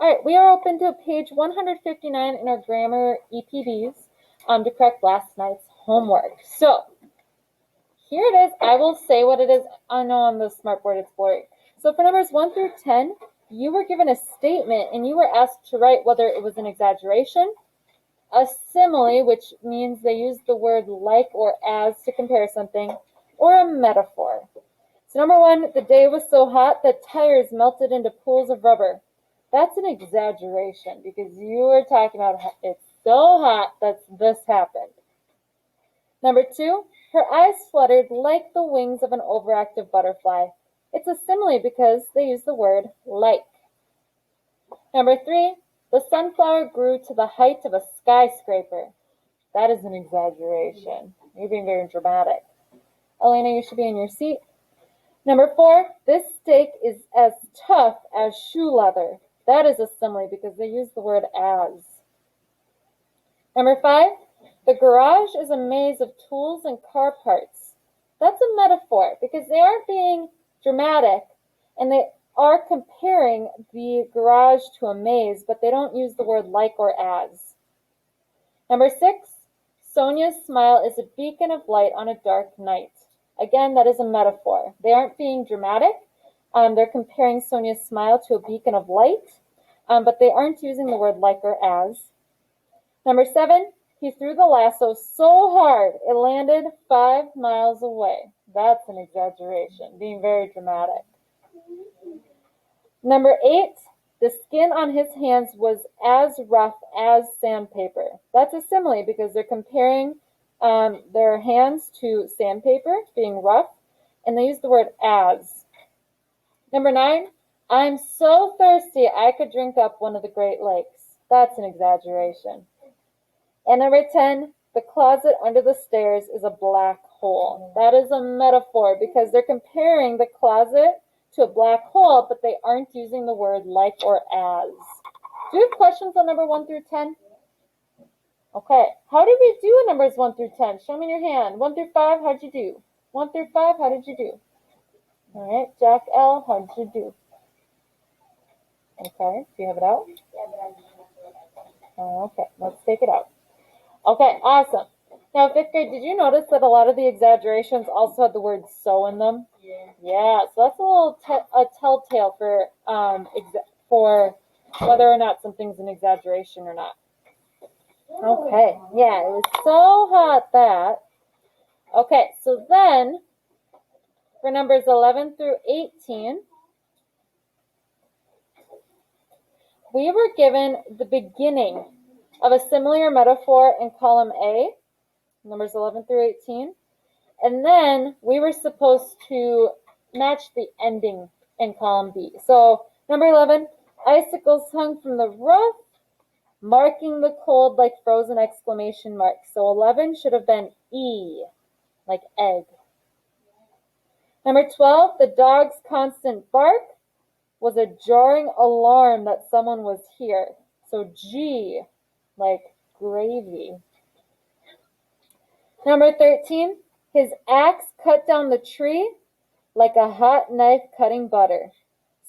All right, we are open to page 159 in our grammar EPBs to correct last night's homework. So here it is. I will say what it is. I know on the smartboard it's blurry. So for numbers 1 through 10, you were given a statement and you were asked to write whether it was an exaggeration, a simile, which means they use the word like or as to compare something, or a metaphor. So number 1, the day was so hot that tires melted into pools of rubber. That's an exaggeration because you were talking about it's so hot that this happened. Number 2, her eyes fluttered like the wings of an overactive butterfly. It's a simile because they use the word like. Number 3, the sunflower grew to the height of a skyscraper. That is an exaggeration. You're being very dramatic. Elena, you should be in your seat. Number 4, this steak is as tough as shoe leather. That is a simile because they use the word as. Number 5, the garage is a maze of tools and car parts. That's a metaphor because they aren't being dramatic and they are comparing the garage to a maze, but they don't use the word like or as. Number 6, Sonia's smile is a beacon of light on a dark night. Again, that is a metaphor. They aren't being dramatic. They're comparing Sonia's smile to a beacon of light, but they aren't using the word like or as. Number 7, he threw the lasso so hard it landed 5 miles away. That's an exaggeration, being very dramatic. Number 8, the skin on his hands was as rough as sandpaper. That's a simile because they're comparing their hands to sandpaper, being rough, and they use the word as. Number 9, I'm so thirsty I could drink up one of the Great Lakes. That's an exaggeration. And number 10, the closet under the stairs is a black hole. That is a metaphor because they're comparing the closet to a black hole, but they aren't using the word like or as. Do you have questions on number 1 through 10? Okay, how did we do in numbers 1 through 10? Show me your hand. 1 through 5, how'd you do? 1 through 5, how did you do? All right, Jack L., how did you do? Okay, do you have it out? Okay, let's take it out. Okay, awesome. Now, 5th grade, did you notice that a lot of the exaggerations also had the word so in them? Yeah, so that's a little telltale for whether or not something's an exaggeration or not. Okay, yeah, it was so hot that. Okay, so then for numbers 11 through 18, we were given the beginning of a similar metaphor in column A, numbers 11 through 18, and then we were supposed to match the ending in column B. So number 11, icicles hung from the roof, marking the cold like frozen exclamation marks. So 11 should have been E, like egg. Number 12, the dog's constant bark was a jarring alarm that someone was here. So G, like gravy. Number 13, his axe cut down the tree like a hot knife cutting butter.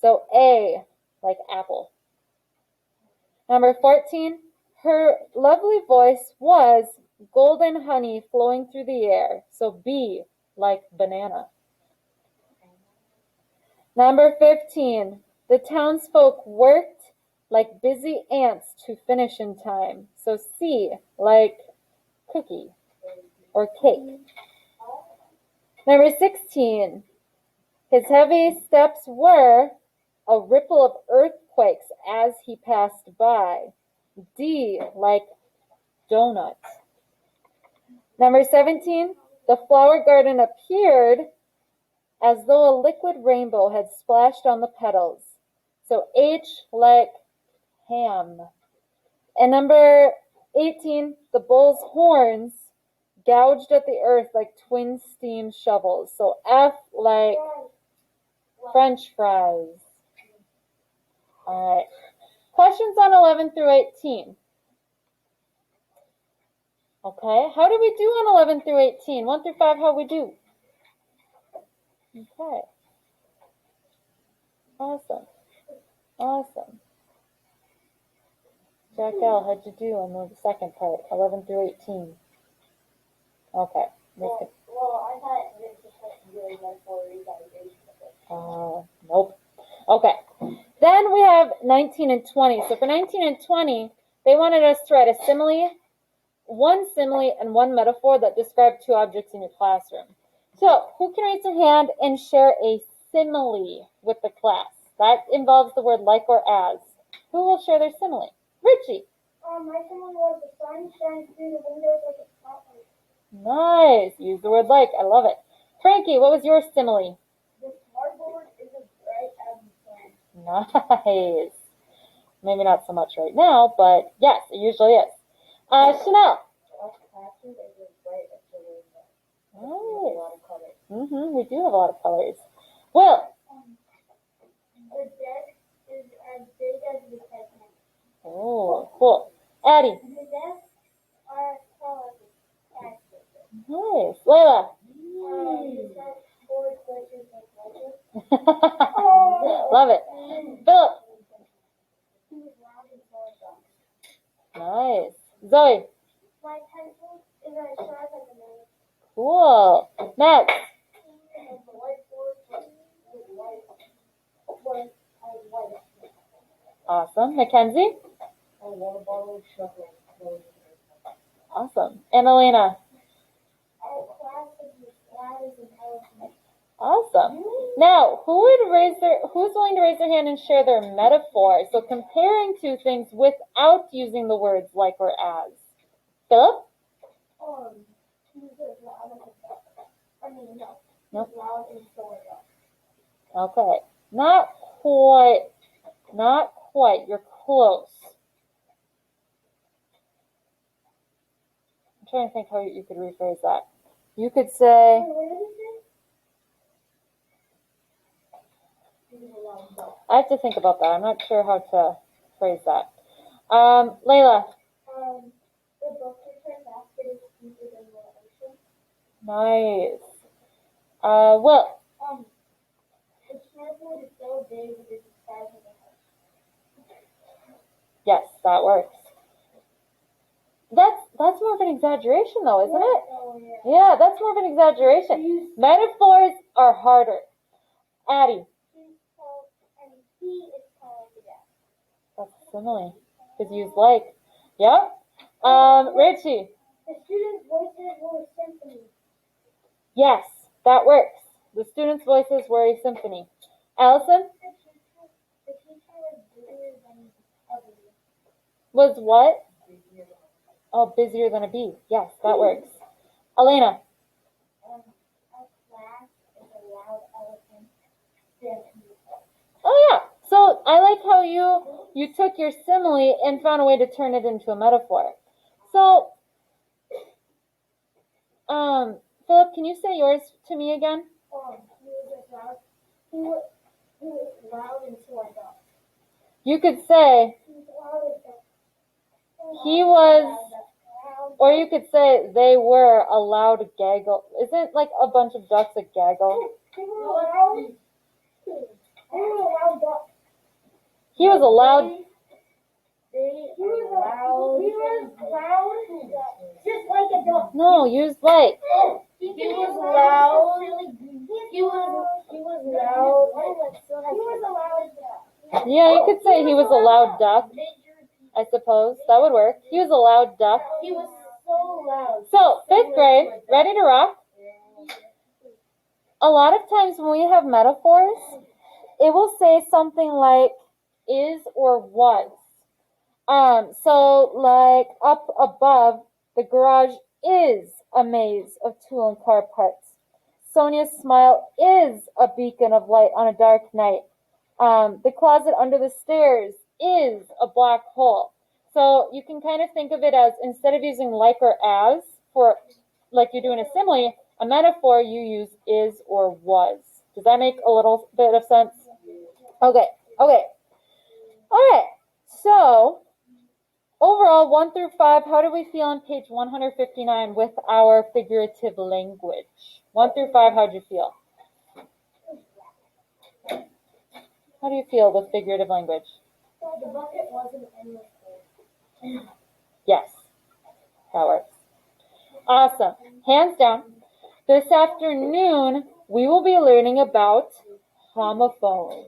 So A, like apple. Number 14, her lovely voice was golden honey flowing through the air. So B, like banana. Number 15, the townsfolk worked like busy ants to finish in time. So C, like cookie or cake. Number 16, his heavy steps were a ripple of earthquakes as he passed by. D, like donut. Number 17, the flower garden appeared as though a liquid rainbow had splashed on the petals. So H, like ham. And number 18, the bull's horns gouged at the earth like twin steam shovels. So F, like French fries. All right. Questions on 11 through 18. Okay, how did we do on 11 through 18? 1 through 5, how we do? Okay. Awesome. Awesome. Jack L, how'd you do on the second part, 11 through 18? Okay. Well, I thought it was just like really good for revitalization of it. Nope. Okay. Then we have 19 and 20. So for 19 and 20, they wanted us to write a simile, one simile, and one metaphor that describe two objects in your classroom. So who can raise their hand and share a simile with the class? That involves the word like or as. Who will share their simile? Richie. My simile was the sun shines through the windows like a spotlight. Nice. Use the word like. I love it. Frankie, what was your simile? The smartboard is as bright as the sun. Nice. Maybe not so much right now, but yes, it usually is. Chanel. Our classroom is as bright as the rainbow. Nice. A lot of colors. We do have a lot of colors. Will. The desk is as big as the Titanic. Oh, cool. Addie. The desks are tall as the skyscraper. Nice. Layla. The board glitches like legend. Love it. Philip. He was loud and full of dogs. Nice. Zoe. My pencil is as sharp as a knife. Cool. Max. And the whiteboard with white. Awesome. Mackenzie. A water bottle shuffling. Awesome. And Elena. Our class is as loud as an elephant. Awesome. Now, who's willing to raise their hand and share their metaphor? So comparing two things without using the words like or as. Philip? He was as loud as a duck. I mean, no. Nope. As loud and so a duck. Okay. Not quite. Not quite. You're close. I'm trying to think how you could rephrase that. You could say, What did he say? He was a loud duck. I have to think about that. I'm not sure how to phrase that. Layla. The bookkeeper basket is deeper than the ocean. Nice. Will. The smartboard is so big it is the size of a house. Yes, that works. That's more of an exaggeration though, isn't it? Oh, yeah. Yeah, that's more of an exaggeration. Metaphors are harder. Addie. He's tall, and he is tall as a gas. That's a simile. Because use like. Yep. Richie. The students' voices were a symphony. Yes, that works. The students' voices were a symphony. Allison. The teacher was busier than a bee. Was what? Oh, busier than a bee. Yes, that works. Elena. Our class is a loud elephant dancing. Oh yeah. So I like how you took your simile and found a way to turn it into a metaphor. So, Philip, can you say yours to me again? He was as loud. He was loud and so I thought. You could say He was loud as duck. he was, or you could say they were a loud gaggle. Isn't like a bunch of ducks a gaggle? They were loud. They were a loud duck. He was a loud. He was loud, just like a duck. No, use like. He was loud. He was loud. He was a loud duck. Yeah, you could say he was a loud duck. I suppose that would work. He was a loud duck. He was so loud. So 5th grade, ready to rock. A lot of times when we have metaphors, it will say something like is or was. So like up above, the garage is a maze of tool and car parts. Sonia's smile is a beacon of light on a dark night. The closet under the stairs is a black hole. So you can kind of think of it as, instead of using like or as for like you do in a simile, a metaphor you use is or was. Does that make a little bit of sense? Okay. All right. So overall, 1 through 5, how do we feel on page 159 with our figurative language? 1 through 5, how do you feel? How do you feel with figurative language? The bucket wasn't endless. Yes, that works. Awesome. Hands down. This afternoon, we will be learning about homophones.